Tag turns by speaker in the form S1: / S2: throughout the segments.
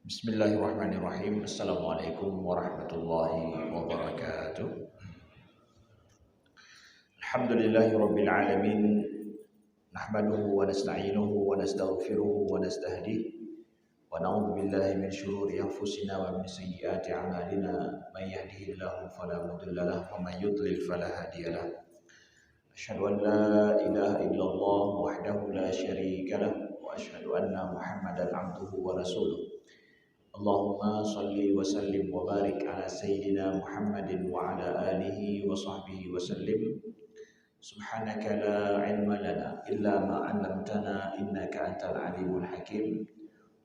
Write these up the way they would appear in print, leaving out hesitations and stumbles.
S1: Bismillahirrahmanirrahim. Assalamualaikum warahmatullahi wabarakatuh. Alhamdulillahirabbil alamin. Nahmaduhu wa nasta'inuhu wa nastaghfiruhu wa nastahdihi wa na'udzu billahi min shururi anfusina wa min sayyiati a'malina. May yahdihillahu fala mudilla lahu wa may yudlil fala hadiya lahu. Asyhadu an la ilaha illallah wahdahu la syarika lahu wa asyhadu anna Muhammadan 'abduhu wa rasuluh. Allahumma salli wa sallim wa barik ala sayyidina Muhammadin wa ala alihi wa sahbihi wa sallim. Subhanaka la ilma lana illa ma 'allamtana innaka antal alimul hakim.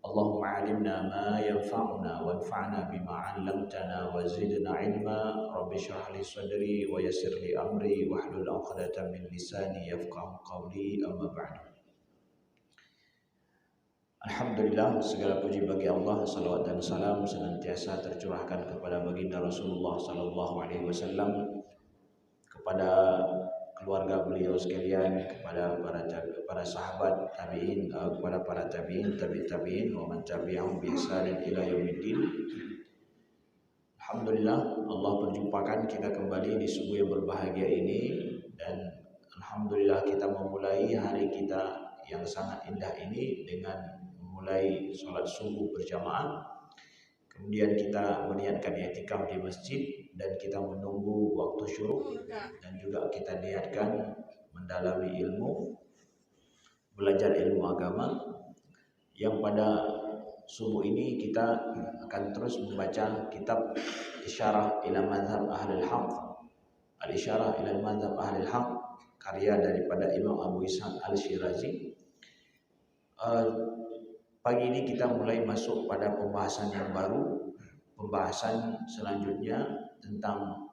S1: Allahumma 'allimna ma yanfa'una wanfa'na bima 'allamtana wa zidna ilma. Rabbi shrah li sadri wa yassir li amri wahlul 'uqdatam min lisani yafqahu qawli. Amma ba'du. Alhamdulillah, segala puji bagi Allah, salawat dan salam senantiasa tercurahkan kepada baginda Rasulullah sallallahu alaihi wasallam, kepada keluarga beliau sekalian, kepada para sahabat tabi'in, kepada para tabi'in, tabi'in wa man tabi'ahum bi ihsanin ila yaumiddin. Alhamdulillah, Allah perjumpakan kita kembali di subuh yang berbahagia ini, dan alhamdulillah kita memulai hari kita yang sangat indah ini dengan mulai sholat subuh berjamaah. Kemudian kita meniatkan i'tikaf di masjid dan kita menunggu waktu syuruk, dan juga kita niatkan mendalami ilmu, belajar ilmu agama. Yang pada subuh ini kita akan terus membaca kitab Isyarah ila Madhab Ahlul Haq, Al-Isyarah ila Madhab Ahlul Haq, karya daripada Imam Abu Ishaq Al-Shirazi. Pagi ini kita mulai masuk pada pembahasan yang baru, pembahasan selanjutnya tentang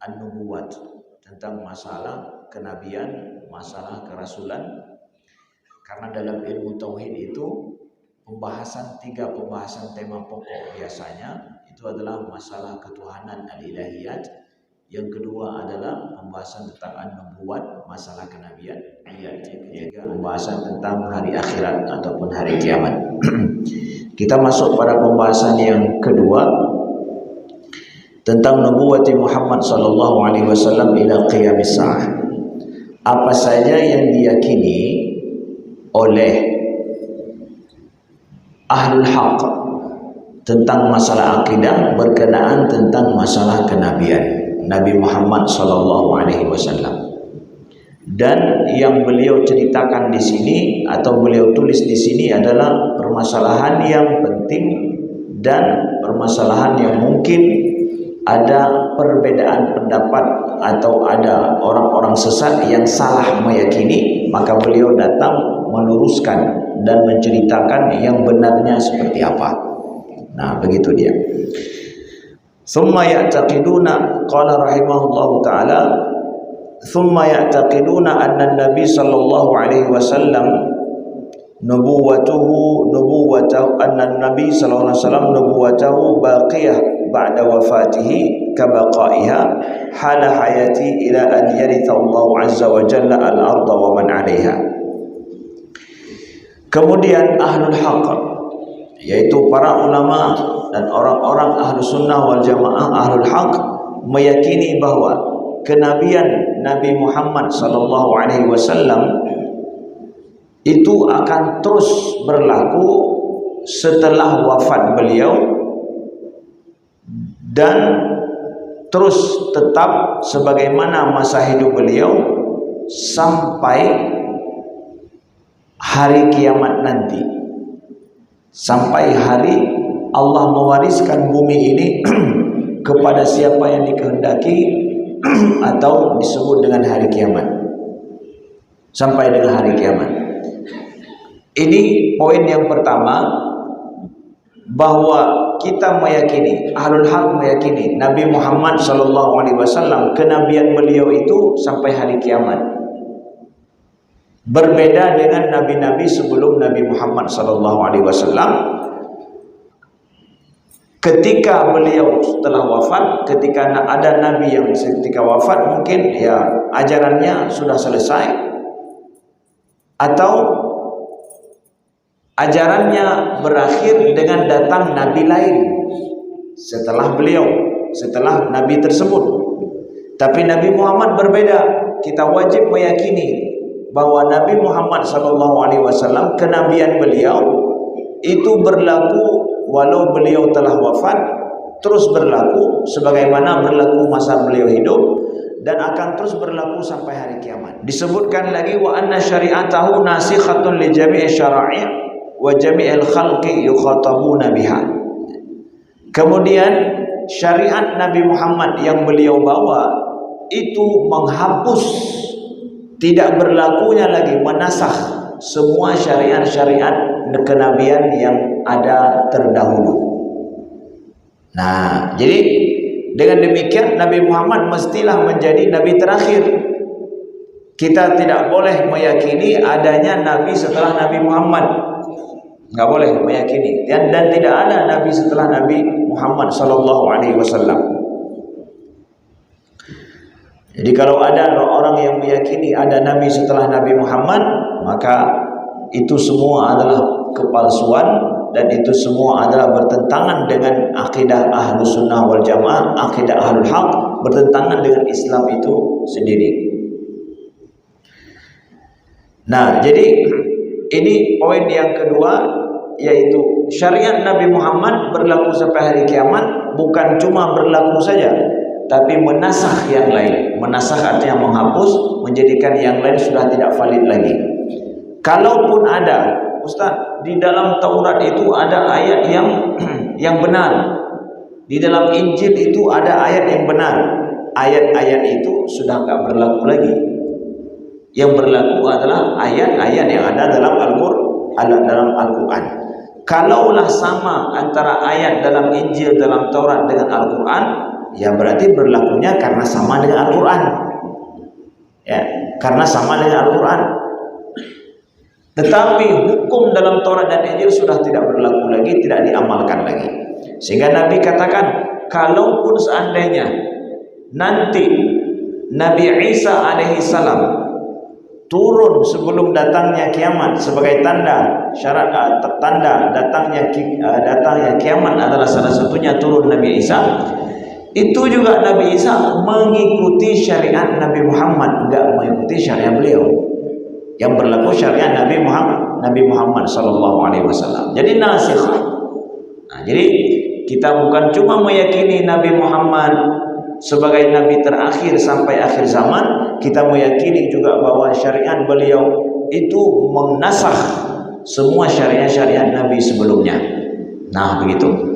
S1: an-nubuwat, tentang masalah kenabian, masalah kerasulan. Karena dalam ilmu tauhid itu tiga pembahasan tema pokok biasanya itu adalah masalah ketuhanan al-ilahiyat. Yang kedua adalah pembahasan tentang an-nubuwat, masalah kenabian. Yaitu pembahasan tentang hari akhirat ataupun hari kiamat. Kita masuk pada pembahasan yang kedua tentang nubuwati Muhammad sallallahu alaihi wasallam ila qiyamis saah. Apa saja yang diyakini oleh ahlul haq tentang masalah akidah berkenaan tentang masalah kenabian Nabi Muhammad sallallahu alaihi wasallam. Dan yang beliau ceritakan di sini atau beliau tulis di sini adalah permasalahan yang penting dan permasalahan yang mungkin ada perbedaan pendapat atau ada orang-orang sesat yang salah meyakini, maka beliau datang meluruskan dan menceritakan yang benarnya seperti apa. Nah, begitu dia. Thumma ya'taqiduna, qala rahimahullahu ta'ala, thumma ya'taqiduna anna an-nabi sallallahu alaihi wasallam nubuwatahu anna an-nabi sallallahu alaihi wasallam nubuwatahu baqiyah ba'da wafatihi kabaqaiha hala hayati ila an yaritha Allah azza wa jalla al-arda wa man 'alaiha. Kemudian ahlul haqq, yaitu para ulama dan orang-orang ahlu sunnah wal jamaah ahlul haq, meyakini bahwa kenabian Nabi Muhammad sallallahu alaihi wasallam itu akan terus berlaku setelah wafat beliau dan terus tetap sebagaimana masa hidup beliau sampai hari kiamat nanti, sampai hari Allah mewariskan bumi ini kepada siapa yang dikehendaki atau disebut dengan hari kiamat, sampai dengan hari kiamat. Ini poin yang pertama, bahwa kita meyakini, ahlul haq meyakini Nabi Muhammad sallallahu alaihi wasallam kenabian beliau itu sampai hari kiamat. Berbeda dengan nabi-nabi sebelum Nabi Muhammad sallallahu alaihi wasallam. Ketika beliau setelah wafat, ketika ada nabi yang ketika wafat mungkin ya ajarannya sudah selesai, atau ajarannya berakhir dengan datang nabi lain setelah beliau, setelah nabi tersebut. Tapi Nabi Muhammad berbeda. Kita wajib meyakini bahwa Nabi Muhammad SAW, kenabian beliau itu berlaku walau beliau telah wafat, terus berlaku sebagaimana berlaku masa beliau hidup, dan akan terus berlaku sampai hari kiamat. Disebutkan lagi wa anna syari'atahu nasikhatun li jami'i syara'i' wa jami'il khalqi yukhatabuna biha. Kemudian syariat Nabi Muhammad yang beliau bawa itu menghapus, tidak berlakunya lagi, menasakh semua syariat-syariat kenabian yang ada terdahulu. Nah, jadi dengan demikian Nabi Muhammad mestilah menjadi nabi terakhir. Kita tidak boleh meyakini adanya nabi setelah Nabi Muhammad. Enggak boleh meyakini. Dan tidak ada nabi setelah Nabi Muhammad SAW. Jadi kalau ada orang yang meyakini ada nabi setelah Nabi Muhammad, maka itu semua adalah kepalsuan, dan itu semua adalah bertentangan dengan akidah Ahlus Sunnah wal Jamaah, akidah Ahlul Haq, bertentangan dengan Islam itu sendiri. Nah, jadi ini poin yang kedua, yaitu syariat Nabi Muhammad berlaku sampai hari kiamat, bukan cuma berlaku saja, tapi menasakh yang lain. Menasakh artinya menghapus, menjadikan yang lain sudah tidak valid lagi. Kalaupun ada, Ustaz, di dalam Taurat itu ada ayat yang benar, di dalam Injil itu ada ayat yang benar, ayat-ayat itu sudah tidak berlaku lagi. Yang berlaku adalah ayat-ayat yang ada dalam Al-Quran. Kalaulah sama antara ayat dalam Injil, dalam Taurat dengan Al-Quran, ya berarti berlakunya karena sama dengan Al-Quran. Ya, karena sama dengan Al-Quran. Tetapi hukum dalam Taurat dan Injil sudah tidak berlaku lagi, tidak diamalkan lagi. Sehingga Nabi katakan, kalaupun seandainya nanti Nabi Isa alaihissalam turun sebelum datangnya kiamat sebagai tanda syarat, tanda datangnya kiamat adalah salah satunya turun Nabi Isa, itu juga Nabi Isa mengikuti syariat Nabi Muhammad, enggak mengikuti syariat beliau. Yang berlaku syariat Nabi Muhammad SAW. Jadi nasikh. Nah, jadi kita bukan cuma meyakini Nabi Muhammad sebagai nabi terakhir sampai akhir zaman, kita meyakini juga bahwa syariat beliau itu menasakh semua syariat-syariat Nabi sebelumnya. Nah, begitu.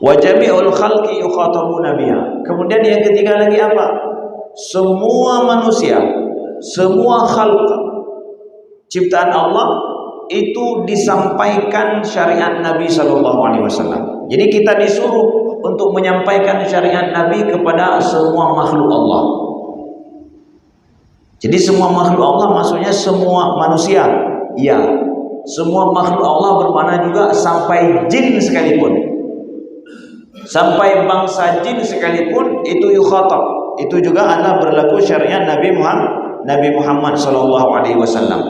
S1: Wa jami'ul khalqi yukhatabuna biha. Kemudian yang ketiga lagi apa? Semua manusia, semua khalq, ciptaan Allah itu disampaikan syariat Nabi SAW. Jadi kita disuruh untuk menyampaikan syariat Nabi kepada semua makhluk Allah. Jadi semua makhluk Allah maksudnya semua manusia. Ya, semua makhluk Allah bermakna juga sampai jin sekalipun. Sampai bangsa jin sekalipun itu yukhatab. Itu juga adalah berlaku syariat Nabi Muhammad SAW.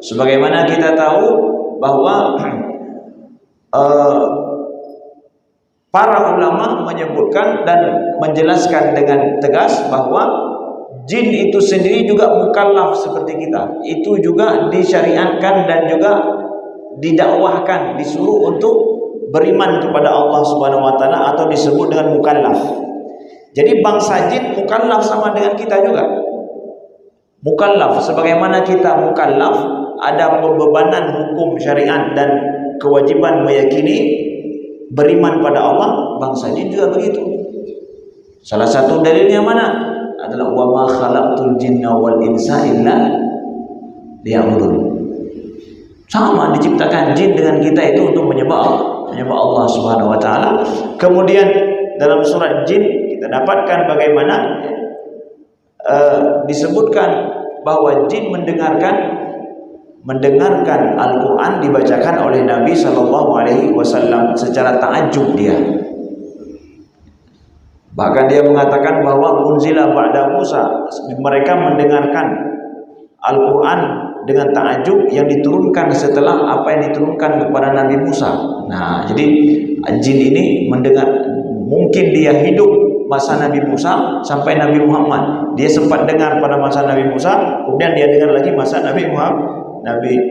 S1: Sebagaimana kita tahu bahwa para ulama menyebutkan dan menjelaskan dengan tegas bahwa jin itu sendiri juga mukallaf seperti kita. Itu juga disyariatkan dan juga didakwahkan, disuruh untuk beriman kepada Allah Subhanahu wa taala, atau disebut dengan mukallaf. Jadi bangsa jin mukallaf sama dengan kita juga. Mukallaf sebagaimana kita mukallaf, ada pembebanan hukum syariat dan kewajiban meyakini beriman pada Allah, bangsa jin juga begitu. Salah satu dalilnya mana? Adalah wa ma khalaqtul jinna wal insa illa liya'budun. Sama diciptakan jin dengan kita itu untuk menyembah Allah Subhanahu wa taala. Kemudian dalam surat jin kita dapatkan bagaimana disebutkan bahwa jin mendengarkan Al-Quran dibacakan oleh Nabi SAW secara ta'ajub dia. Bahkan dia mengatakan bahwa unzila ba'da Musa, mereka mendengarkan Al-Quran dengan ta'ajub yang diturunkan setelah apa yang diturunkan kepada Nabi Musa. Nah, jadi jin ini mendengar, mungkin dia hidup masa Nabi Musa sampai Nabi Muhammad. Dia sempat dengar pada masa Nabi Musa, kemudian dia dengar lagi masa Nabi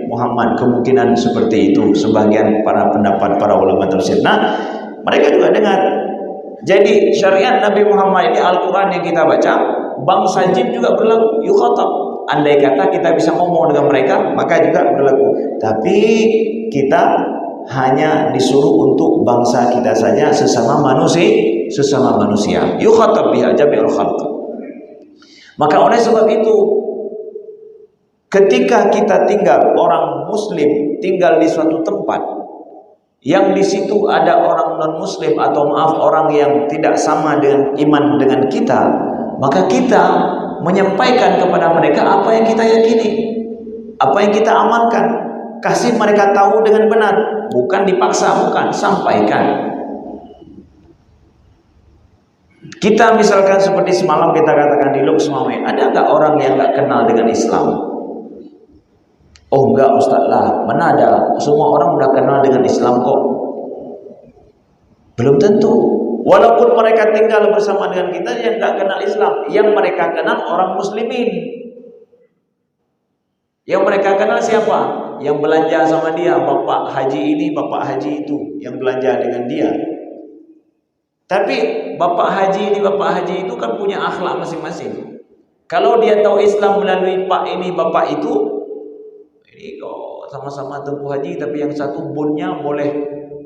S1: Muhammad. Kemungkinan seperti itu sebagian para pendapat para ulama tafsir. Nah, mereka juga dengar. Jadi syariat Nabi Muhammad ini, Al-Quran yang kita baca, bangsa jin juga berlaku, yukhatab. Andai kata kita bisa ngomong dengan mereka, maka juga berlaku. Tapi kita hanya disuruh untuk bangsa kita saja, sesama manusia. Yukhatab biha jami'ul khalq. Maka oleh sebab itu, ketika kita tinggal, orang muslim tinggal di suatu tempat yang di situ ada orang non muslim, atau maaf, orang yang tidak sama dengan iman dengan kita, maka kita menyampaikan kepada mereka apa yang kita yakini, apa yang kita amalkan. Kasih mereka tahu dengan benar, bukan dipaksa, bukan, sampaikan. Kita misalkan seperti semalam kita katakan di Lok Semawe, ada nggak orang yang nggak kenal dengan Islam? Oh enggak Ustaz lah, mana ada, semua orang udah kenal dengan Islam kok. Belum tentu. Walaupun mereka tinggal bersama dengan kita yang enggak kenal Islam, yang mereka kenal orang muslimin. Yang mereka kenal siapa? Yang belanja sama dia, bapak haji ini, bapak haji itu, yang belanja dengan dia. Tapi bapak haji ini, bapak haji itu kan punya akhlak masing-masing. Kalau dia tahu Islam melalui pak ini, bapak itu, ini kok sama-sama tempuh haji, tapi yang satu bonnya boleh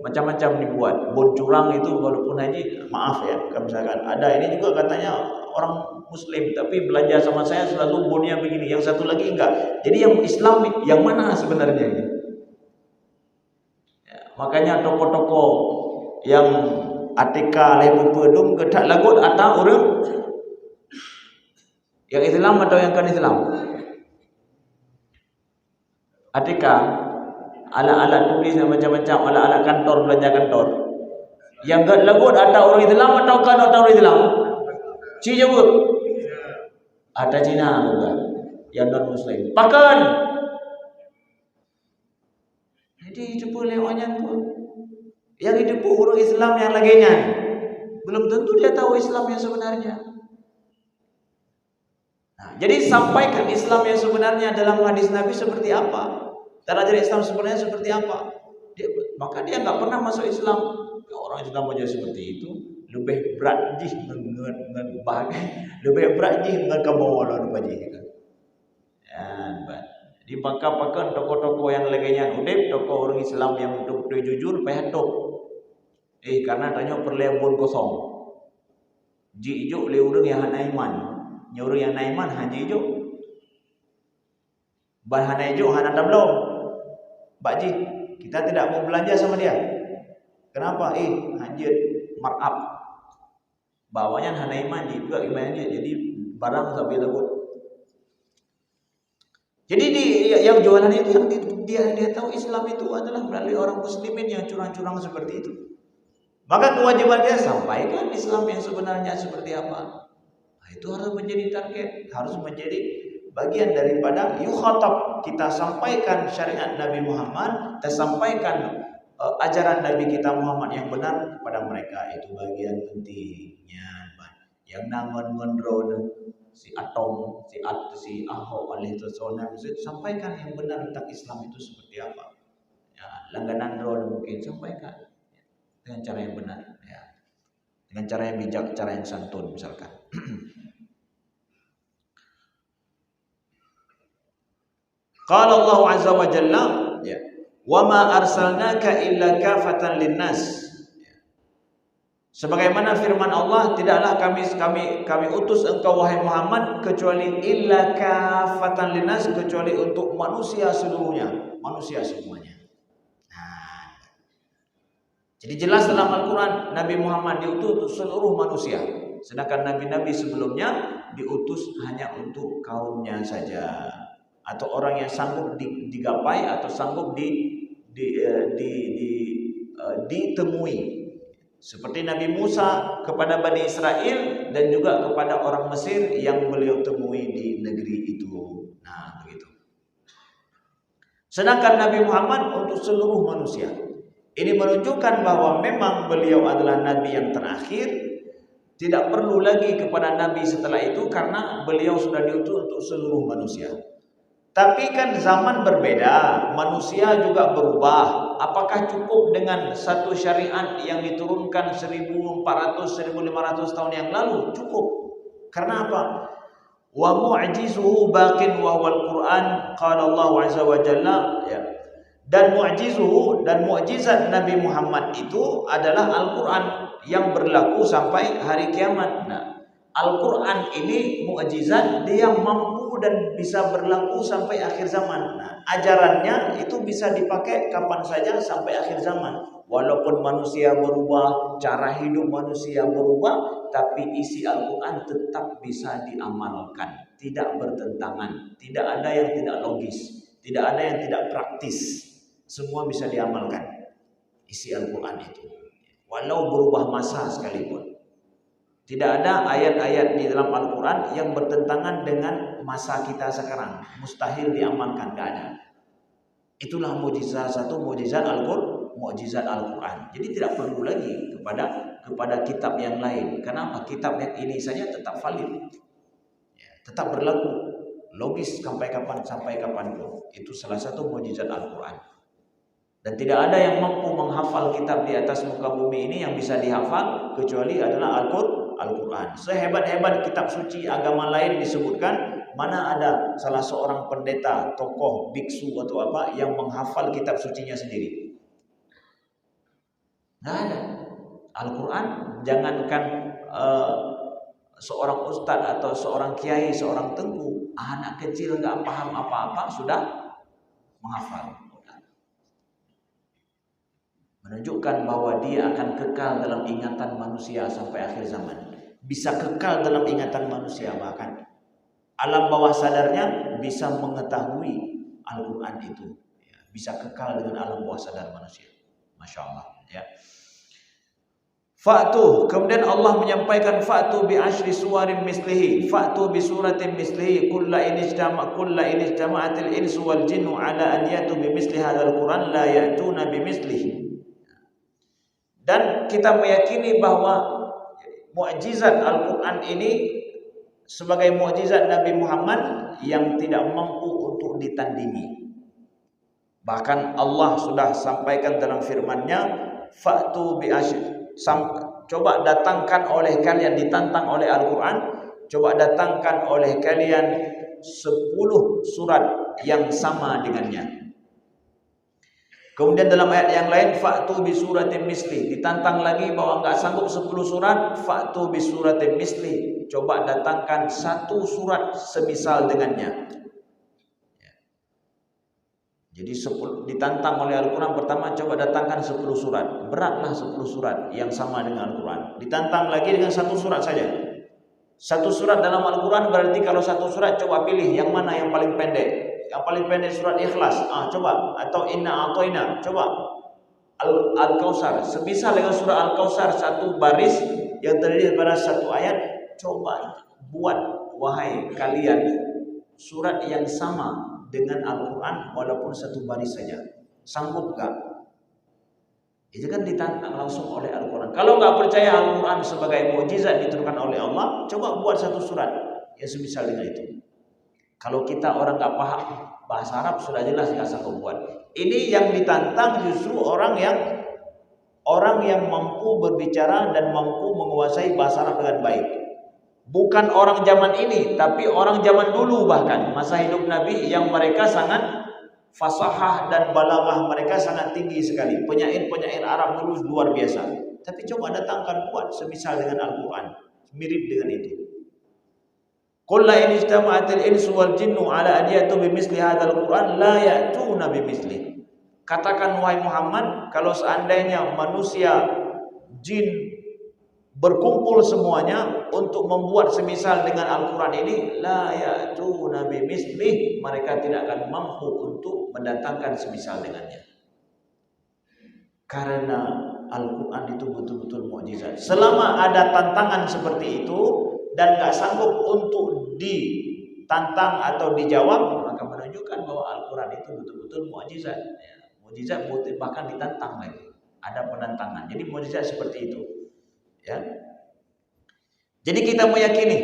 S1: macam-macam dibuat. Bon curang itu walaupun haji, maaf ya, misalkan ada ini juga katanya orang muslim tapi belanja sama saya selalu bonnya begini, yang satu lagi enggak. Jadi yang Islam yang mana sebenarnya ini? Ya, makanya toko-toko yang ATK lebu pedung gedak lagut atau orang yang Islam atau yang kan Islam? ATK, alat-alat tulis dan macam-macam, alat-alat kantor, belanja kantor. Yang gak lagut ada orang Islam atau kan orang Islam? Ci jawab. Ada Cina juga, yang non Muslim. Pakan. Jadi itu boleh lewatnya pun. Yang hidup orang Islam yang laginya, belum tentu dia tahu Islam yang sebenarnya. Nah, jadi sampaikan Islam yang sebenarnya dalam hadis Nabi seperti apa. Cara ajaran Islam sebenarnya seperti apa? Maka dia nggak pernah masuk Islam. Ya, orang Islam aja seperti itu, lebih berat jih dengan lebih berat jih dengan kemauan baji kan. Di pakar-pakar toko-toko yang lainnya udip, toko orang Islam yang betul-betul jujur, payah tok. Karena tanya perlebuan kosong. Ji ijo le urang yang hanaiman, nyuruh yang naiman haji ijo. Bahan ijo hana belum. Bakji, kita tidak mau belanja sama dia. Kenapa? Anjir markup. Bawanya hanaiman juga gimana dia. Jadi barang sampai lagut. Jadi yang jualan itu yang dia tahu Islam itu adalah melalui orang muslimin yang curang-curang seperti itu. Maka kewajiban dia sampaikan Islam yang sebenarnya seperti apa. Nah, itu harus menjadi target, harus menjadi bagian daripada yukhatab. Kita sampaikan syariat Nabi Muhammad, kita sampaikan ajaran Nabi kita Muhammad yang benar kepada mereka. Itu bagian pentingnya. Yang nangon-ngonron si Atom, si Ahok alaihi wasallam, sampaikan yang benar tentang Islam itu seperti apa. Ya, langganan drone mungkin sampaikan dengan cara yang benar, ya, dengan cara yang bijak, cara yang santun misalkan. Qala Allah azza wa jalla, ya, wa ma arsalnaka illa kafatan linnas. Sebagaimana firman Allah, tidaklah kami utus engkau wahai Muhammad kecuali illa kafatan linnas, kecuali untuk manusia seluruhnya, manusia semuanya. Nah, jadi jelas dalam Al-Quran Nabi Muhammad diutus untuk seluruh manusia, sedangkan nabi-nabi sebelumnya diutus hanya untuk kaumnya saja, atau orang yang sanggup digapai atau sanggup ditemui. Seperti Nabi Musa kepada Bani Israel dan juga kepada orang Mesir yang beliau temui di negeri itu. Nah, begitu. Sedangkan Nabi Muhammad untuk seluruh manusia. Ini menunjukkan bahwa memang beliau adalah Nabi yang terakhir. Tidak perlu lagi kepada Nabi setelah itu karena beliau sudah diutus untuk seluruh manusia. Tapi kan zaman berbeda, manusia juga berubah. Apakah cukup dengan satu syariat yang diturunkan 1400-1500 tahun yang lalu? Cukup. Karena apa? Wa mu'jizuhu baqin wa huwal Qur'an, qala Allah azza wa jalla, ya. Dan mu'jizuhu dan mukjizat Nabi Muhammad itu adalah Al-Qur'an yang berlaku sampai hari kiamat. Nah, Al-Qur'an ini mukjizat, dia mampu dan bisa berlaku sampai akhir zaman. Nah, ajarannya itu bisa dipakai kapan saja sampai akhir zaman. Walaupun manusia berubah, cara hidup manusia berubah, tapi isi Al-Quran tetap bisa diamalkan, tidak bertentangan, tidak ada yang tidak logis, tidak ada yang tidak praktis, semua bisa diamalkan isi Al-Quran itu, walau berubah masa sekalipun. Tidak ada ayat-ayat di dalam Al-Quran yang bertentangan dengan masa kita sekarang, mustahil diamalkan, tidak ada. Itulah mukjizat, satu mukjizat Al-Quran. Jadi tidak perlu lagi kepada kitab yang lain. Kenapa? Kitab yang ini saja tetap valid, ya, tetap berlaku, logis sampai kapanpun. Itu salah satu mukjizat Al-Quran. Dan tidak ada yang mampu menghafal kitab di atas muka bumi ini yang bisa dihafal kecuali adalah Al-Quran. Sehebat-hebat kitab suci agama lain disebutkan, mana ada salah seorang pendeta, tokoh, biksu atau apa yang menghafal kitab sucinya sendiri? Nggak ada. Al-Quran, jangankan seorang ustadz atau seorang kiai, seorang tengku, anak kecil nggak paham apa-apa sudah menghafal. Menunjukkan bahwa dia akan kekal dalam ingatan manusia sampai akhir zaman. Bisa kekal dalam ingatan manusia, bahkan alam bawah sadarnya bisa mengetahui Al-Quran itu, ya, bisa kekal dengan alam bawah sadar manusia. Masya Allah, ya. Fa'tu, kemudian Allah menyampaikan fa'tu bi asyri suwarin mislihi, fa'tu bi suratin mislihi, kulla in ijtama'atil insu wal jinnu ala an yatu bi misli hadzal Qur'an la ya'tuna bi mislihi. Dan kita meyakini bahwa mukjizat Al-Quran ini sebagai mukjizat Nabi Muhammad yang tidak mampu untuk ditandingi. Bahkan Allah sudah sampaikan dalam firman-Nya, fa'tu bi asyri, coba datangkan oleh kalian, ditantang oleh Al-Quran, coba datangkan oleh kalian 10 surat yang sama dengannya. Kemudian dalam ayat yang lain, fa'tu bi suratin misli, ditantang lagi bahwa enggak sanggup 10 surat, fa'tu bi suratin misli, coba datangkan 1 surat semisal dengannya. Jadi ditantang oleh Al-Quran, pertama coba datangkan 10 surat, beratlah 10 surat yang sama dengan Al-Quran. Ditantang lagi dengan 1 surat saja. 1 surat dalam Al-Quran berarti kalau 1 surat coba pilih yang mana yang paling pendek. Yang paling pendek surat Ikhlas, coba, atau Inna A'thaina, coba Al-Kautsar, semisal dengan surah Al-Kautsar 1 baris yang terdiri daripada 1 ayat, coba buat wahai kalian surat yang sama dengan Al-Quran walaupun 1 baris saja. Sanggup gak? Itu kan ditantang langsung oleh Al-Quran. Kalau gak percaya Al-Quran sebagai mukjizat diturunkan oleh Allah, coba buat 1 surat yang semisal dengan itu. Kalau kita orang gak paham bahasa Arab sudah jelas gak sanggup buat. Ini yang ditantang justru orang yang mampu berbicara dan mampu menguasai bahasa Arab dengan baik. Bukan orang zaman ini, tapi orang zaman dulu, bahkan masa hidup Nabi yang mereka sangat fasahah dan balaghah mereka sangat tinggi sekali. Penyair-penyair Arab dulu luar biasa. Tapi coba datangkan buat semisal dengan Al-Quran, mirip dengan itu. Qul la in ijtama'atil insu wal jinnu ala an ya'tu bimithli hadzal Qur'an la ya'tuna bimithli. Katakan wahai Muhammad, kalau seandainya manusia, jin berkumpul semuanya untuk membuat semisal dengan Al-Quran ini, la ya'tuna bimithli, mereka tidak akan mampu untuk mendatangkan semisal dengannya. Karena Al-Quran itu betul-betul mukjizat. Selama ada tantangan seperti itu dan gak sanggup untuk ditantang atau dijawab, maka menunjukkan bahwa Al-Quran itu betul-betul mukjizat. Ya. Mukjizat bahkan ditantang lagi. Ada penentangan. Jadi mukjizat seperti itu. Ya. Jadi kita meyakini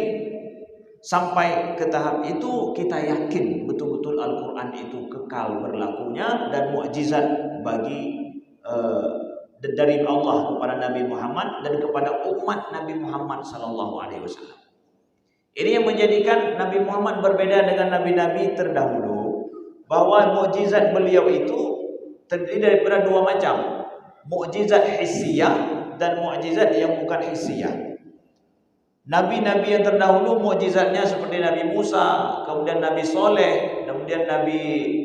S1: sampai ke tahap itu, kita yakin betul-betul Al-Quran itu kekal berlakunya dan mukjizat bagi dari Allah kepada Nabi Muhammad dan kepada umat Nabi Muhammad SAW. Ini yang menjadikan Nabi Muhammad berbeda dengan nabi-nabi terdahulu, bahwa mukjizat beliau itu terdiri daripada dua macam, mukjizat hissiyah dan mukjizat yang bukan hissiyah. Nabi-nabi yang terdahulu mukjizatnya seperti Nabi Musa, kemudian Nabi Soleh, kemudian Nabi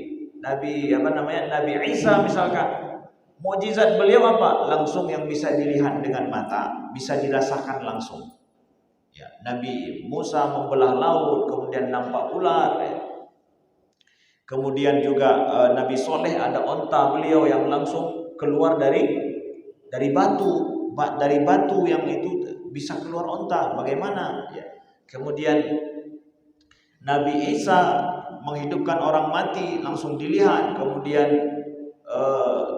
S1: Isa misalkan. Mukjizat beliau apa? Langsung yang bisa dilihat dengan mata, bisa dirasakan langsung. Ya, Nabi Musa membelah laut, kemudian nampak ular. Ya. Kemudian juga Nabi Soleh ada onta beliau yang langsung keluar dari batu yang itu bisa keluar onta. Bagaimana? Ya. Kemudian Nabi Isa menghidupkan orang mati langsung dilihat. Kemudian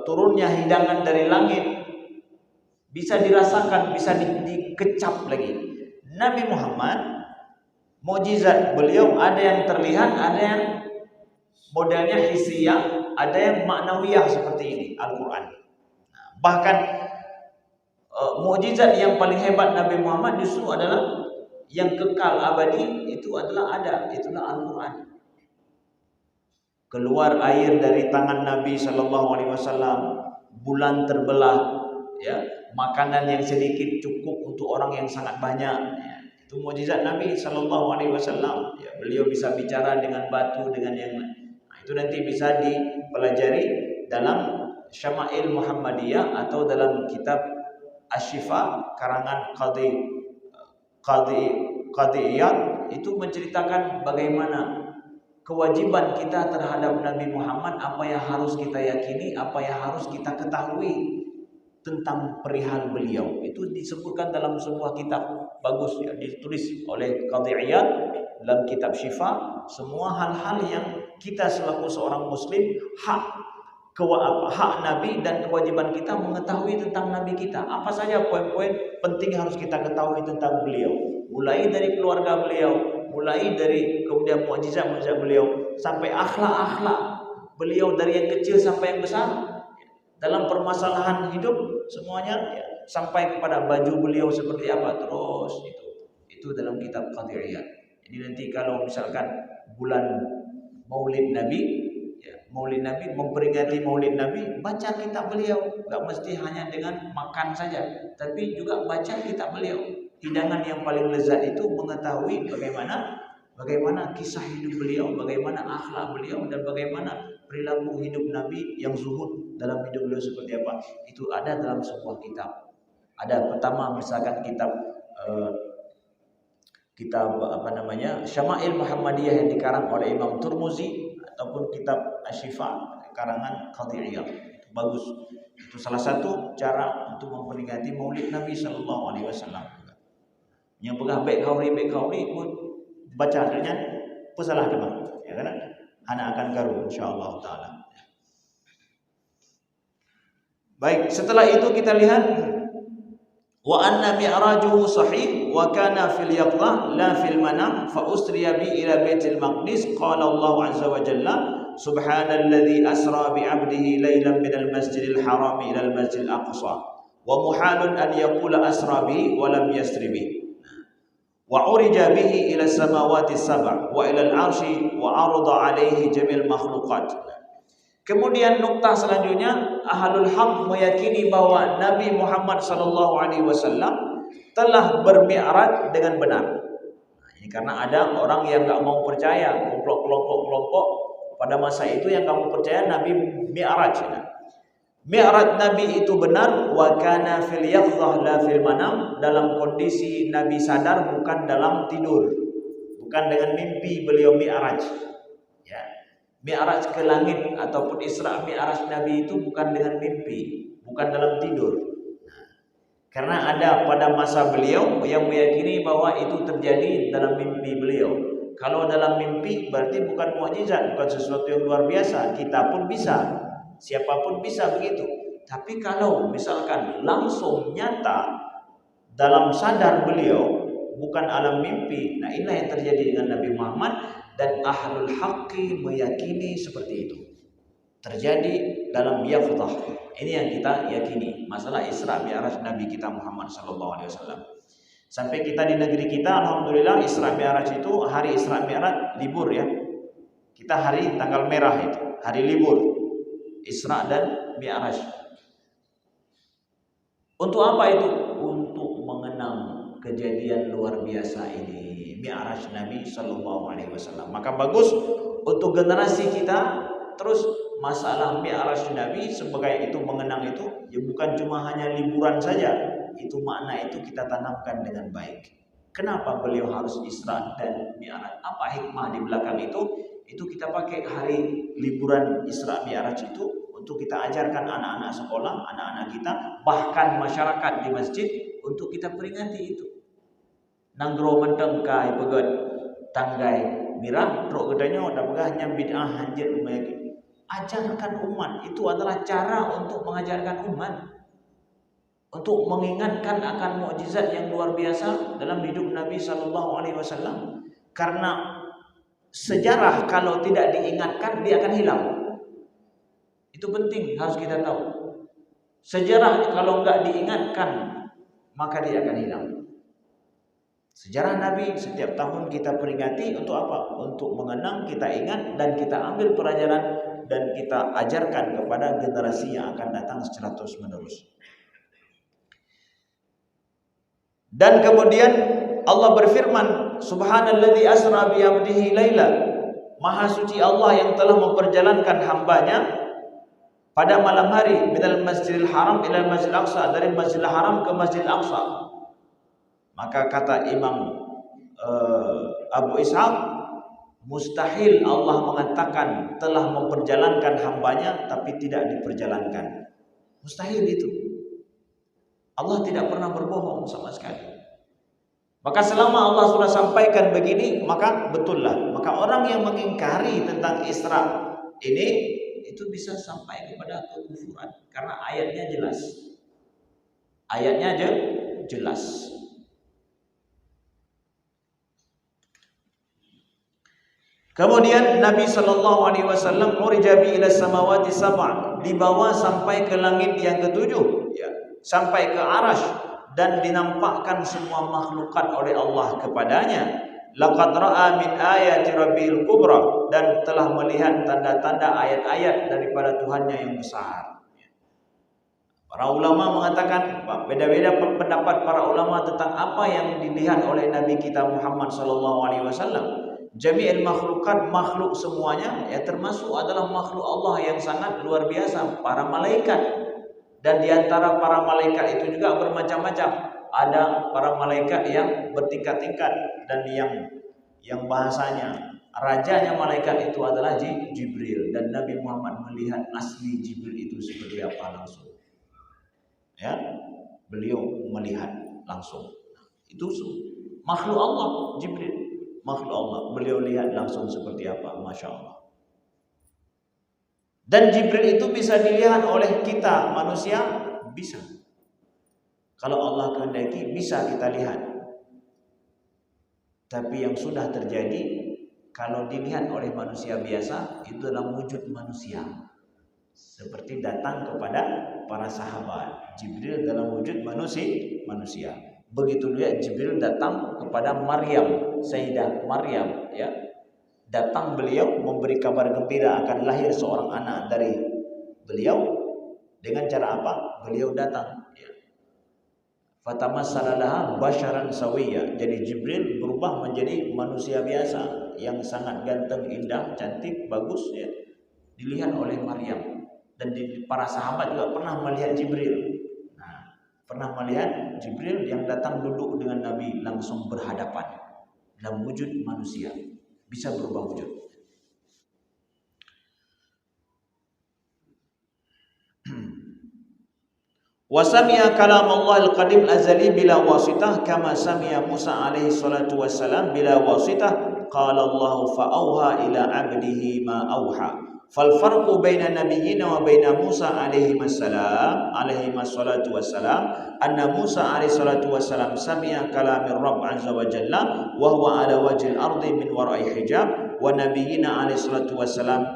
S1: turunnya hidangan dari langit bisa dirasakan, bisa dikecap lagi. Nabi Muhammad mukjizat beliau ada yang terlihat, ada yang modelnya hissiyah, ada yang maknawiyah seperti ini Al-Quran. Bahkan mukjizat yang paling hebat Nabi Muhammad justru adalah yang kekal abadi, itu adalah itulah Al-Quran. Keluar air dari tangan Nabi Shallallahu Alaihi Wasallam, bulan terbelah, ya, makanan yang sedikit cukup untuk orang yang sangat banyak. Ya. Itu mukjizat Nabi Shallallahu Alaihi Wasallam. Ya, beliau bisa bicara dengan batu, dengan yang lain. Nah, itu nanti bisa dipelajari dalam Syama'il Muhammadiyah atau dalam kitab Asy-Syifa karangan Qadiyat, itu menceritakan bagaimana kewajiban kita terhadap Nabi Muhammad, apa yang harus kita yakini, apa yang harus kita ketahui tentang perihal beliau. Itu disebutkan dalam sebuah kitab bagus, ya, ditulis oleh Qadhi Iyad dalam kitab Syifa. Semua hal-hal yang kita selaku seorang muslim hak Nabi dan kewajiban kita mengetahui tentang Nabi kita. Apa saja poin-poin penting harus kita ketahui tentang beliau. Mulai dari keluarga beliau, mulai dari kemudian mukjizat beliau, sampai akhlak beliau dari yang kecil sampai yang besar, dalam permasalahan hidup semuanya, ya, sampai kepada baju beliau seperti apa, terus itu dalam kitab Qadiyat. Jadi nanti kalau misalkan bulan Maulid Nabi, ya, Maulid Nabi, memperingati Maulid Nabi, baca kitab beliau. Gak mesti hanya dengan makan saja, tapi juga baca kitab beliau. Hidangan yang paling lezat itu mengetahui bagaimana kisah hidup beliau, bagaimana akhlak beliau, dan bagaimana perilaku hidup Nabi yang zuhud dalam hidup beliau seperti apa. Itu ada dalam sebuah kitab. Ada pertama misalkan kitab Syama'il Muhammadiyah yang dikarang oleh Imam Turmuzi, ataupun kitab Asy-Syifa karangan Qadhi Iyad. Itu bagus. Itu salah satu cara untuk memperingati Maulid Nabi Sallallahu Alaihi Wasallam. Yang pegah baik kauri pun baca dengan pesalah kemana, ya kan? Anak akan garu insyaallah taala. Baik, setelah itu kita lihat wa anna mi'rajuhu sahih wa kana fil yaqظah la fil manam fa usriya bi ila baitil maqdis qala Allah azza wa jalla subhanalladzi asra bi 'abdihi lailan minal masjidil haram ila al masjidil aqsa wa muhalun an yaqula asra bi wa lam yasri bi wa urija bihi ila samawati sab' wa ila al-'arsy wa 'arada 'alaihi jamil makhluqat. Kemudian nukta selanjutnya, ahlul haq meyakini bahwa Nabi Muhammad sallallahu alaihi wasallam telah bermi'raj dengan benar. Nah, ini karena ada orang yang enggak mau percaya, kelompok pada masa itu yang enggak mau percaya Nabi mi'raj. Mi'raj Nabi itu benar, wa kana fil yaqظah la fil manam, dalam kondisi Nabi sadar, bukan dalam tidur. Bukan dengan mimpi beliau mi'raj. Ya. Mi'raj ke langit ataupun Isra Mi'raj Nabi itu bukan dengan mimpi, bukan dalam tidur. Nah, karena ada pada masa beliau yang meyakini bahwa itu terjadi dalam mimpi beliau. Kalau dalam mimpi berarti bukan mukjizat, bukan sesuatu yang luar biasa. Kita pun bisa, siapapun bisa begitu. Tapi kalau misalkan langsung nyata dalam sadar beliau, bukan alam mimpi. Nah, inilah yang terjadi dengan Nabi Muhammad, dan ahlul haqqi meyakini seperti itu. Terjadi dalam yaqظah. Ini yang kita yakini, masalah Isra Mi'raj Nabi kita Muhammad sallallahu alaihi wasallam. Sampai kita di negeri kita, alhamdulillah, Isra Mi'raj itu, hari Isra Mi'raj libur ya. Kita hari tanggal merah itu, hari libur. Isra dan Mi'raj. Untuk apa itu? Untuk mengenang kejadian luar biasa ini, Mi'raj Nabi sallallahu alaihi wasallam. Maka bagus untuk generasi kita terus masalah Mi'raj Nabi sebagai itu, mengenang itu ya, bukan cuma hanya liburan saja. Itu makna itu kita tanamkan dengan baik. Kenapa beliau harus Isra dan Mi'raj? Apa hikmah di belakang itu? Itu kita pakai hari liburan Isra Mi'raj itu untuk kita ajarkan anak-anak sekolah, anak-anak kita, bahkan masyarakat di masjid untuk kita peringati itu. Nanggro mentengkai pegat tanggai mirah truk gedanya dah begahnya bid'ah hanjir meyakini. Ajarkan umat, itu adalah cara untuk mengajarkan umat, untuk mengingatkan akan mukjizat yang luar biasa dalam hidup Nabi sallallahu alaihi wasallam. Karena sejarah kalau tidak diingatkan dia akan hilang. Itu penting, harus kita tahu. Sejarah kalau enggak diingatkan maka dia akan hilang. Sejarah Nabi setiap tahun kita peringati untuk apa? Untuk mengenang, kita ingat, dan kita ambil pelajaran dan kita ajarkan kepada generasi yang akan datang secara terus menerus. Dan kemudian Allah berfirman, Subhanalladzi asra bi 'abdihi laila. Maha suci Allah yang telah memperjalankan hambanya pada malam hari, minal Masjidil Haram ila Masjidil Aqsa, dari Masjidil Haram ke Masjidil Aqsa. Maka kata Imam Abu Ishaq, mustahil Allah mengatakan telah memperjalankan hambanya tapi tidak diperjalankan. Mustahil itu. Allah tidak pernah berbohong sama sekali. Maka selama Allah sudah sampaikan begini, maka betullah. Maka orang yang mengingkari tentang Isra ini itu bisa sampai kepada kekufuran karena ayatnya jelas. Ayatnya aja jelas. Kemudian Nabi sallallahu alaihi wasallam urija bi ila samawati sab'a, dibawa sampai ke langit yang ketujuh, ya, sampai ke Arasy, dan dinampakkan semua makhlukat oleh Allah kepadanya. Laqad ra'a min ayati rabbil kubra, dan telah melihat tanda-tanda ayat-ayat daripada Tuhannya yang besar. Para ulama mengatakan, beda-beda pendapat para ulama tentang apa yang dilihat oleh Nabi kita Muhammad sallallahu alaihi wasallam. Jami'il makhlukat, makhluk semuanya, ya, termasuk adalah makhluk Allah yang sangat luar biasa, para malaikat. Dan diantara para malaikat itu juga bermacam-macam. Ada para malaikat yang bertingkat-tingkat, dan yang bahasanya rajanya malaikat itu adalah Jibril, dan Nabi Muhammad melihat asli Jibril itu seperti apa langsung. Ya, beliau melihat langsung. Itu makhluk Allah, Jibril. Makhluk Allah, beliau lihat langsung seperti apa, Masya Allah. Dan Jibril itu bisa dilihat oleh kita manusia, bisa. Kalau Allah kehendaki bisa kita lihat. Tapi yang sudah terjadi, kalau dilihat oleh manusia biasa, itu adalah wujud manusia. Seperti datang kepada para sahabat, Jibril dalam wujud manusia. Begitu juga Jibril datang kepada Maryam, Sayyidah Maryam, ya. Datang beliau memberi kabar gembira akan lahir seorang anak dari beliau. Dengan cara apa? Beliau datang, ya. Fatamassala laha basyaran sawiyya. Jadi Jibril berubah menjadi manusia biasa yang sangat ganteng, indah, cantik, bagus, ya. Dilihat oleh Maryam. Dan para sahabat juga pernah melihat Jibril. Pernah melihat Jibril yang datang duduk dengan Nabi langsung berhadapan dalam wujud manusia, bisa berubah wujud. Wa sami'a kalam Allah al-qadim azali bila wasitah kama sami'a Musa alaihi salatu wassalam bila wasitah qala Allah fa auha ila 'abdihi ma auha. Fal farqu baina nabiyyina wa baina Musa alaihi salatu wassalam anna Musa alaihi salatu wassalam sami'a kalamir Rabb azza wa jalla wa huwa ala wajhil ardi min wara'i hijab wa nabiyyina alaihi salatu wassalam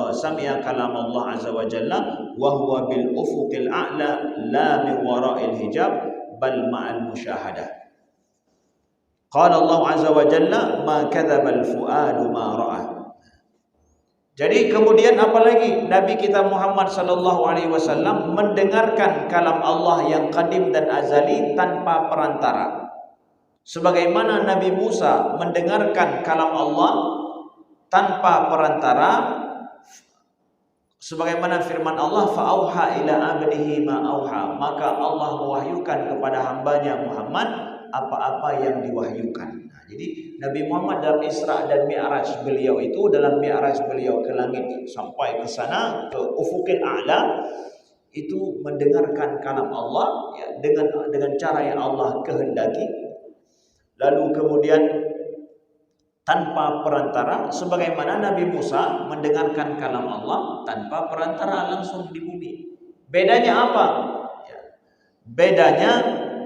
S1: sami'a kalam Allah azza wa jalla wa huwa bil ufuqil a'la la min wara'il hijab bal ma'al musyahadah. Qala Allah azza wa jalla ma kadzaba al fuadu ma ra'a. Jadi kemudian apalagi Nabi kita Muhammad sallallahu alaihi wasallam mendengarkan kalam Allah yang qadim dan azali tanpa perantara. Sebagaimana Nabi Musa mendengarkan kalam Allah tanpa perantara, sebagaimana firman Allah fa'auha ila abdihi ma auha, maka Allah mewahyukan kepada hambanya Muhammad apa-apa yang diwahyukan. Nah, jadi Nabi Muhammad dalam Isra dan Mi'raj beliau itu, dalam Mi'raj beliau ke langit sampai ke sana ke ufuqil a'la, itu mendengarkan kalam Allah ya, dengan cara yang Allah kehendaki. Lalu kemudian tanpa perantara, sebagaimana Nabi Musa mendengarkan kalam Allah tanpa perantara langsung di bumi. Bedanya apa? Ya. Bedanya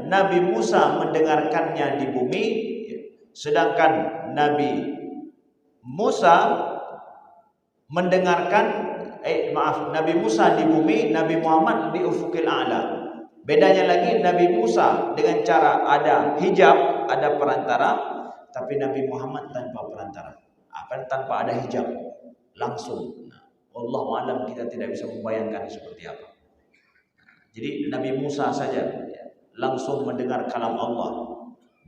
S1: Nabi Musa mendengarkannya di bumi, sedangkan Nabi Musa di bumi, Nabi Muhammad di ufukil a'la. Bedanya lagi, Nabi Musa dengan cara ada hijab, ada perantara, tapi Nabi Muhammad tanpa perantara, tanpa ada hijab, langsung. Nah, wallahu alam, kita tidak bisa membayangkan seperti apa. Jadi Nabi Musa saja langsung mendengar kalam Allah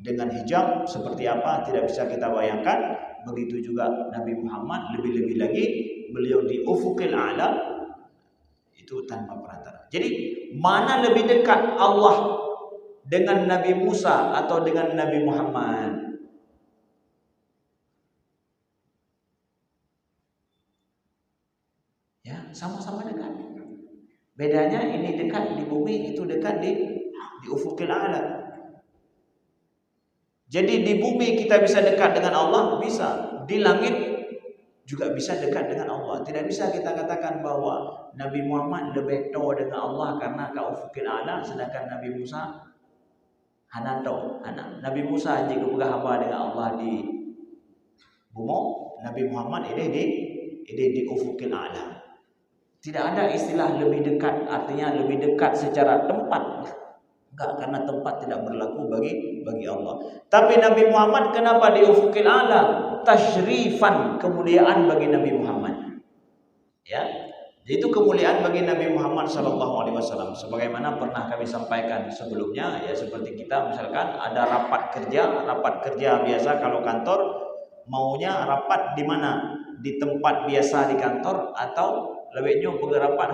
S1: dengan hijab seperti apa tidak bisa kita bayangkan. Begitu juga Nabi Muhammad, lebih-lebih lagi beliau di ufukil a'la itu tanpa perantara. Jadi mana lebih dekat Allah dengan Nabi Musa atau dengan Nabi Muhammad? Ya, sama-sama dekat. Bedanya ini dekat di bumi, itu dekat di ufukil a'la. Jadi di bumi kita bisa dekat dengan Allah, bisa. Di langit juga bisa dekat dengan Allah. Tidak bisa kita katakan bahwa Nabi Muhammad lebih tahu dengan Allah karena ka ufukil a'la, sedangkan Nabi Musa hananto. Nabi Musa jika berhamba dengan Allah di bumi, Nabi Muhammad ini di ufukil a'la. Tidak ada istilah lebih dekat, artinya lebih dekat secara tempat. Enggak, karena tempat tidak berlaku bagi Allah. Tapi Nabi Muhammad kenapa di ufukil a'la? Tasyrifan, kemuliaan bagi Nabi Muhammad. Ya. Itu kemuliaan bagi Nabi Muhammad sallallahu alaihi wasallam. Sebagaimana pernah kami sampaikan sebelumnya, ya seperti kita misalkan ada rapat kerja biasa kalau kantor maunya rapat di mana? Di tempat biasa di kantor atau lebihnya penggerapan